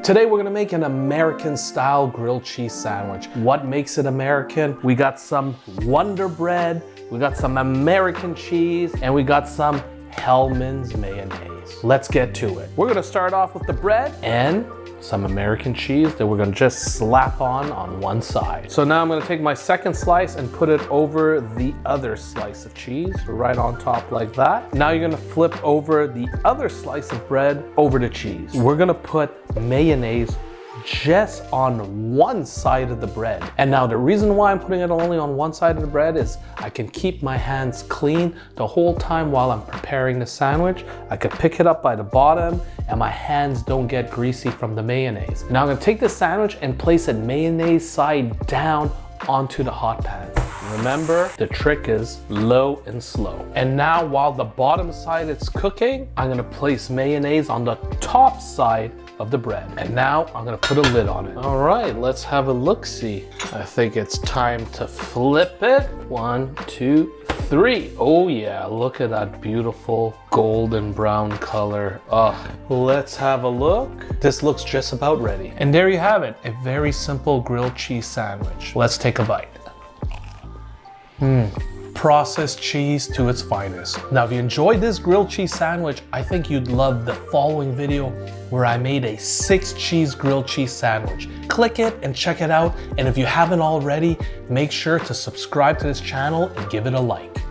Today we're gonna make an American style grilled cheese sandwich. What makes it American? We got some Wonder Bread, we got some American cheese, and we got some Hellmann's mayonnaise. Let's get to it. We're gonna start off with the bread and some American cheese that we're gonna just slap on one side. So now I'm gonna take my second slice and put it over the other slice of cheese, right on top like that. Now you're gonna flip over the other slice of bread over the cheese. We're gonna put mayonnaise just on one side of the bread. And now the reason why I'm putting it only on one side of the bread is I can keep my hands clean the whole time while I'm preparing the sandwich. I could pick it up by the bottom and my hands don't get greasy from the mayonnaise. Now I'm gonna take this sandwich and place it mayonnaise side down onto the hot pan. Remember, the trick is low and slow. And now while the bottom side is cooking, I'm gonna place mayonnaise on the top side of the bread. And now I'm gonna put a lid on it. All right, let's have a look-see. I think it's time to flip it. 1, 2, 3. Oh yeah, look at that beautiful golden brown color. Let's have a look. This looks just about ready. And there you have it, a very simple grilled cheese sandwich. Let's take a bite. Processed cheese to its finest. Now, if you enjoyed this grilled cheese sandwich, I think you'd love the following video where I made a 6-cheese grilled cheese sandwich. Click it and check it out. And if you haven't already, make sure to subscribe to this channel and give it a like.